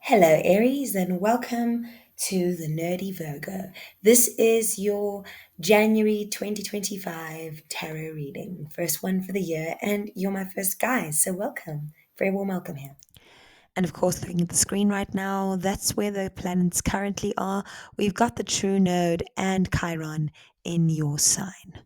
Hello, Aries, and welcome to the Nerdy Virgo. This is your January 2025 tarot reading, first one for the year, and you're my first guy, so welcome. Very warm welcome here. And of course, looking at the screen right now, that's where the planets currently are. We've got the true node and Chiron in your sign.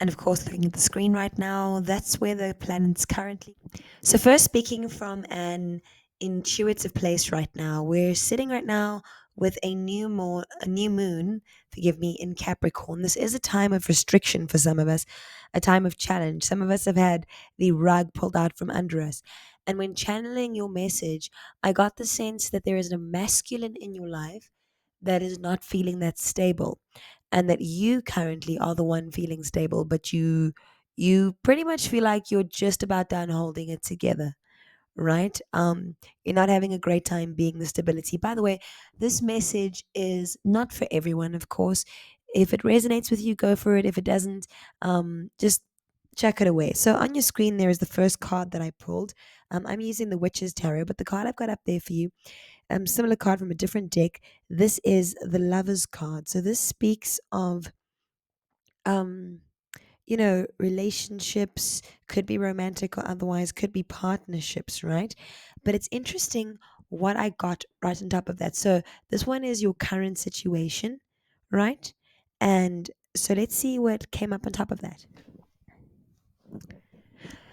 And of course, looking at the screen right now, that's where the planets currently. So, first, speaking from an intuitive place right now, we're sitting right now with a new moon, forgive me, in Capricorn. This is a time of restriction for some of us, a time of challenge. Some of us have had the rug pulled out from under us. And when channeling your message, I got the sense that there is a masculine in your life that is not feeling that stable, and that you currently are the one feeling stable, but you pretty much feel like you're just about done holding it together, right? You're not having a great time being the stability. By the way, this message is not for everyone, of course. If it resonates with you, go for it. If it doesn't, just check it away. So on your screen there is the first card that I pulled. I'm using the Witch's Tarot, but the card I've got up there for you, similar card from a different deck. This is the Lover's card. So this speaks of um relationships, could be romantic or otherwise, could be partnerships, right? But it's interesting what I got right on top of that. So this one is your current situation, right? And so let's see what came up on top of that.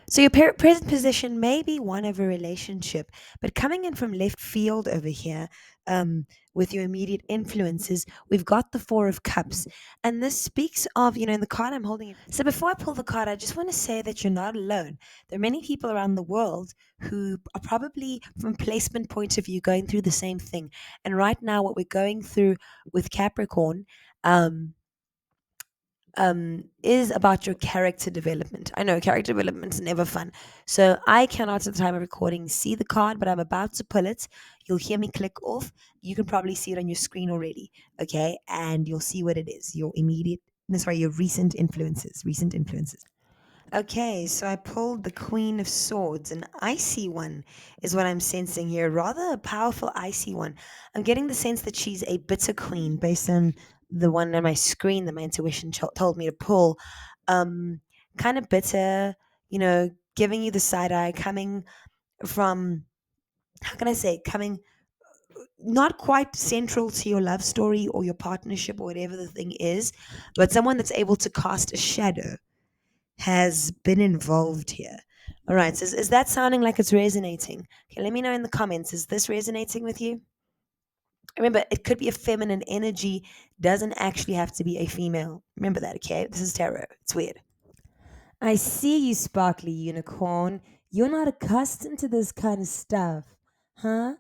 So your present position may be one of a relationship, but coming in from left field over here, with your immediate influences, we've got the Four of Cups, and this speaks of, in the card I'm holding. So before I pull the card, I just want to say that you're not alone. There are many people around the world who are probably, from placement point of view, going through the same thing. And right now, what we're going through with Capricorn, um, is about your character development. I know character development is never fun. So I cannot, at the time of recording, see the card, but I'm about to pull it. You'll hear me click off. You can probably see it on your screen already. Okay. And you'll see what it is. Your immediate, no, sorry, your recent influences. Recent influences. Okay, so I pulled the Queen of Swords. An icy one is what I'm sensing here. Rather a powerful icy one. I'm getting the sense that she's a bitter queen based on the one on my screen that my intuition told me to pull. Um, kind of bitter, giving you the side eye, coming from, how can I say, coming not quite central to your love story or your partnership or whatever the thing is, but someone that's able to cast a shadow has been involved here. All right. So is that sounding like it's resonating? Okay, let me know in the comments. Is this resonating with you? Remember, it could be a feminine energy, doesn't actually have to be a female. Remember that, okay? This is tarot. It's weird. I see you, sparkly unicorn. You're not accustomed to this kind of stuff, huh?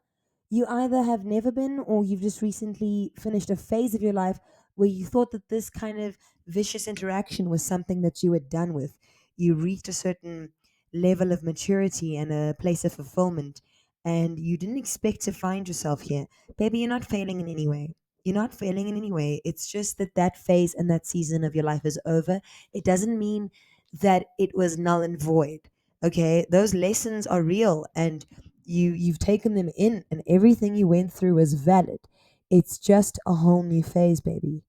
You either have never been or you've just recently finished a phase of your life where you thought that this kind of vicious interaction was something that you were done with. You reached a certain level of maturity and a place of fulfillment, and you didn't expect to find yourself here. Baby, you're not failing in any way. You're not failing in any way. It's just that that phase and that season of your life is over. It doesn't mean that it was null and void. Okay, those lessons are real, and you've taken them in, and everything you went through is valid. It's just a whole new phase, baby.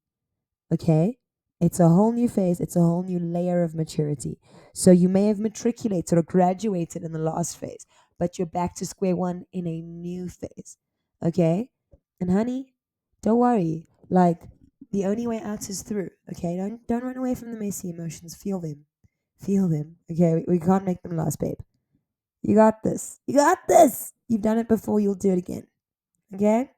Okay, it's a whole new phase. It's a whole new layer of maturity. So you may have matriculated or graduated in the last phase, but you're back to square one in a new phase. Okay, and honey, don't worry. Like, the only way out is through. Okay, don't run away from the messy emotions. Feel them. Feel them. Okay, we can't make them last, babe. You got this. You got this. You've done it before. You'll do it again. Okay?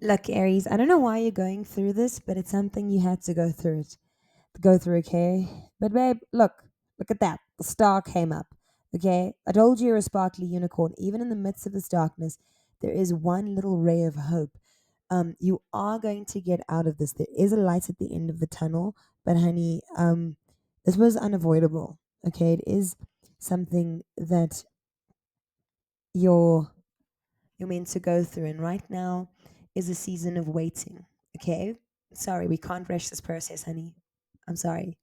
Look, Aries, I don't know why you're going through this, but it's something you had to go through it. To go through, okay? But babe, look at that. The star came up. Okay? I told you you're a sparkly unicorn. Even in the midst of this darkness, there is one little ray of hope. You are going to get out of this. There is a light at the end of the tunnel, but honey, this was unavoidable. Okay, it is something that you're you're meant to go through, and right now is a season of waiting. Okay, sorry, we can't rush this process, honey. I'm sorry,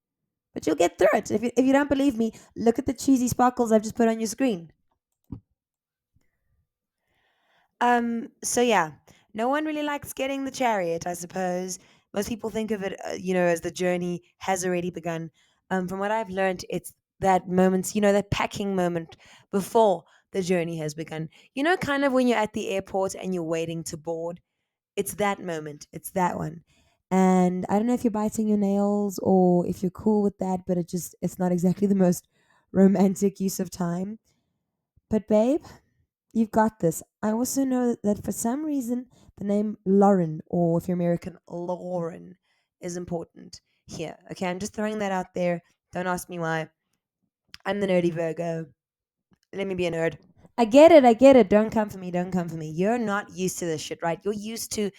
but you'll get through it. If you don't believe me, look at the cheesy sparkles I've just put on your screen. So yeah, no one really likes getting the chariot, I suppose. Most people think of it, as the journey has already begun. From what I've learned, it's that moment, that packing moment before the journey has begun. Kind of when you're at the airport and you're waiting to board. It's that moment. It's that one. And I don't know if you're biting your nails or if you're cool with that, but it's not exactly the most romantic use of time. But babe, you've got this. I also know that for some reason, the name Lauren, or if you're American, Lauren, is important here. Okay, I'm just throwing that out there. Don't ask me why. I'm the nerdy Virgo. Let me be a nerd. I get it. I get it. Don't come for me. Don't come for me. You're not used to this shit, right? You're used to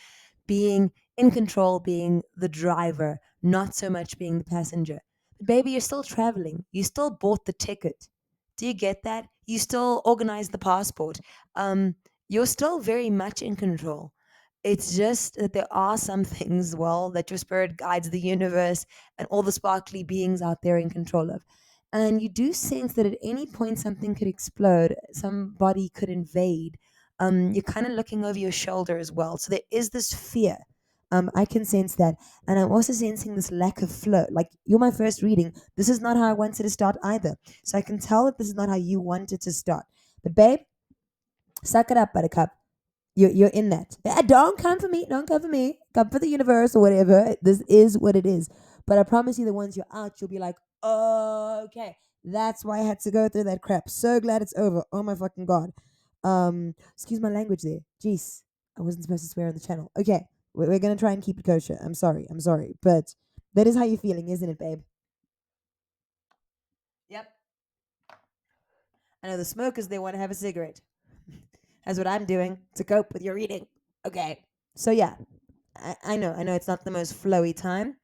being in control, being the driver, not so much being the passenger. But baby, you're still traveling. You still bought the ticket. Do you get that? You still organized the passport. Um, you're still very much in control. It's just that there are some things, well, that your spirit guides the universe and all the sparkly beings out there in control of. And you do sense that at any point something could explode, somebody could invade. You're kind of looking over your shoulder as well. So there is this fear. I can sense that. And I'm also sensing this lack of flow. Like, you're my first reading. This is not how I wanted to start either. So I can tell that this is not how you wanted to start. But babe, suck it up, buttercup. You're in that. Don't come for me. Don't come for me. Come for the universe or whatever. This is what it is. But I promise you, the ones you're out, you'll be like, oh, okay. That's why I had to go through that crap. So glad it's over. Oh my fucking god. Excuse my language there. Jeez, I wasn't supposed to swear on the channel. Okay, we're gonna try and keep it kosher. I'm sorry. I'm sorry, but that is how you're feeling, isn't it, babe? Yep. I know the smokers, they want to have a cigarette. That's what I'm doing to cope with your reading. Okay. So yeah, I know it's not the most flowy time,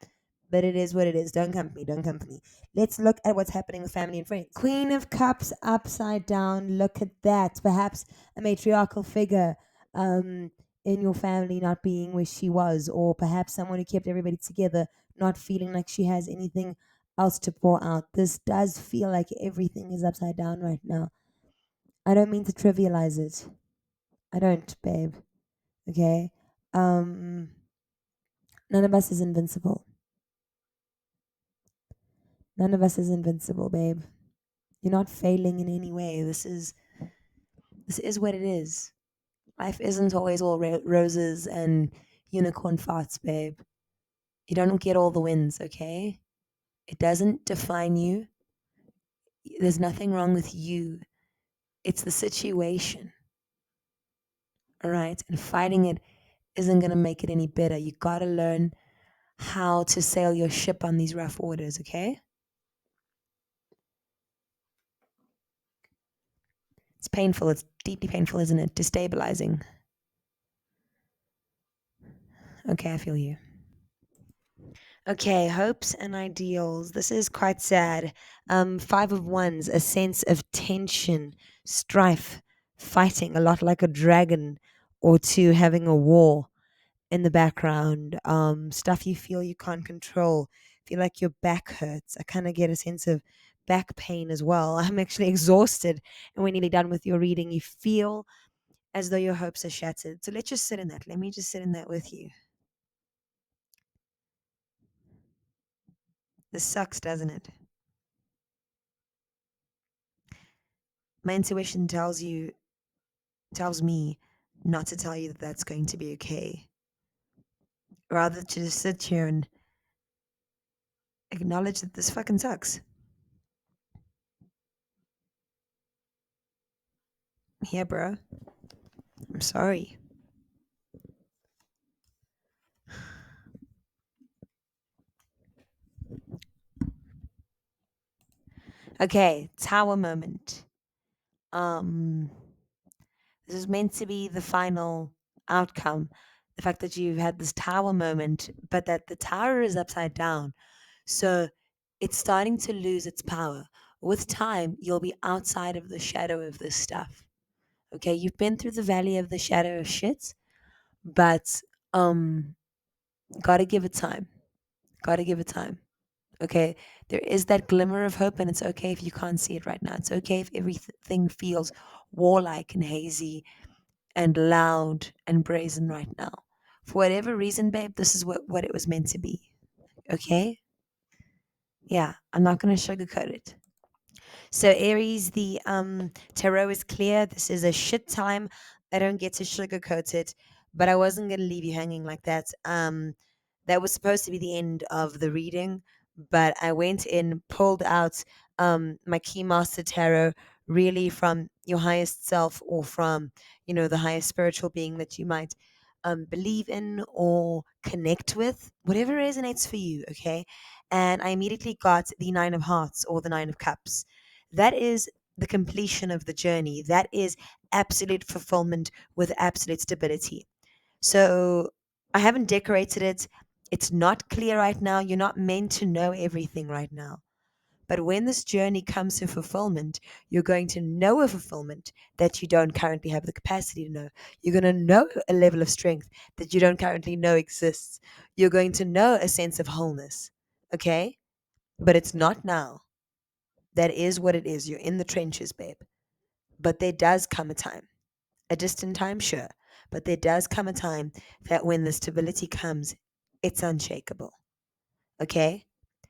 but it is what it is. Don't come for me. Don't come for me. Let's look at what's happening with family and friends. Queen of Cups upside down. Look at that. Perhaps a matriarchal figure in your family not being where she was, or perhaps someone who kept everybody together not feeling like she has anything else to pour out. This does feel like everything is upside down right now. I don't mean to trivialize it. I don't, babe. Okay? Um, none of us is invincible. None of us is invincible, babe. You're not failing in any way. This is what it is. Life isn't always all roses and unicorn farts, babe. You don't get all the wins, okay? It doesn't define you. There's nothing wrong with you. It's the situation, all right? And fighting it isn't going to make it any better. You got to learn how to sail your ship on these rough waters, okay? It's painful. It's deeply painful, isn't it? Destabilizing. Okay, I feel you. Okay, hopes and ideals. This is quite sad. Five of Wands, a sense of tension, strife, fighting, a lot like a dragon or two, having a war in the background. Stuff you feel you can't control. Feel like your back hurts. I kind of get a sense of back pain as well. I'm actually exhausted, and we're nearly done with your reading. You feel as though your hopes are shattered. So let's just sit in that. Let me just sit in that with you. This sucks, doesn't it? My intuition tells me not to tell you that that's going to be okay. Rather to just sit here and acknowledge that this fucking sucks. Yeah, bro. I'm sorry. Okay, tower moment. Um this is meant to be the final outcome. The fact that you've had this tower moment, but that the tower is upside down. So it's starting to lose its power. With time, you'll be outside of the shadow of this stuff. Okay, you've been through the valley of the shadow of shit, but um gotta give it time. Gotta give it time. Okay, there is that glimmer of hope, and it's okay if you can't see it right now. It's okay if everything feels warlike and hazy and loud and brazen right now. For whatever reason, babe, this is what it was meant to be. Okay? Yeah, I'm not going to sugarcoat it. So Aries, the tarot is clear. This is a shit time. I don't get to sugarcoat it, but I wasn't gonna leave you hanging like that. That was supposed to be the end of the reading, but I went in, pulled out my Keymaster Tarot, really from your highest self or from the highest spiritual being that you might believe in or connect with, whatever resonates for you. Okay, and I immediately got the Nine of Hearts or the Nine of Cups. That is the completion of the journey. That is absolute fulfillment with absolute stability. So I haven't decorated it. It's not clear right now. You're not meant to know everything right now. But when this journey comes to fulfillment, you're going to know a fulfillment that you don't currently have the capacity to know. You're going to know a level of strength that you don't currently know exists. You're going to know a sense of wholeness. Okay? But it's not now. That is what it is. You're in the trenches, babe. But there does come a time, a distant time, sure, but there does come a time that when the stability comes, it's unshakable. Okay?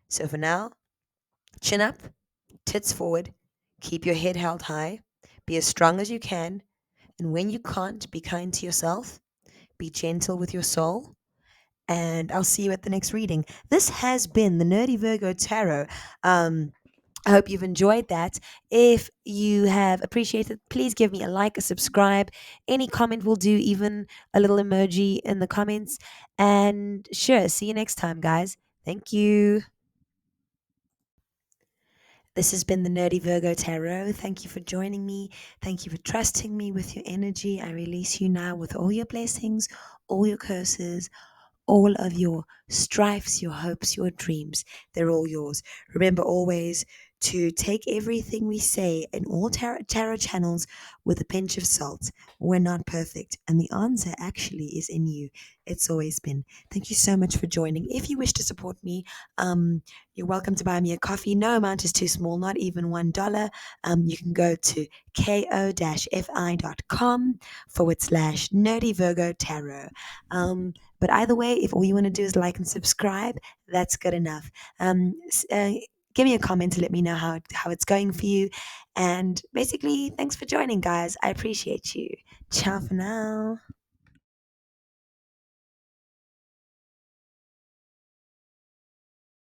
So for now, chin up, tits forward, keep your head held high, be as strong as you can, and when you can't, be kind to yourself, be gentle with your soul, and I'll see you at the next reading. This has been the Nerdy Virgo Tarot. I hope you've enjoyed that. If you have appreciated, please give me a like, a subscribe. Any comment will do, even a little emoji in the comments. And sure, see you next time, guys. Thank you. This has been the Nerdy Virgo Tarot. Thank you for joining me. Thank you for trusting me with your energy. I release you now with all your blessings, all your curses, all of your strifes, your hopes, your dreams. They're all yours. Remember always to take everything we say in all tarot channels with a pinch of salt. We're not perfect, and the answer actually is in you. It's always been. Thank you so much for joining. If you wish to support me, you're welcome to buy me a coffee. No amount is too small, not even $1. You can go to ko-fi.com/nerdy Virgo Tarot. But either way, if all you want to do is like and subscribe, that's good enough. Give me a comment to let me know how it's going for you. And basically, thanks for joining, guys. I appreciate you. Ciao for now.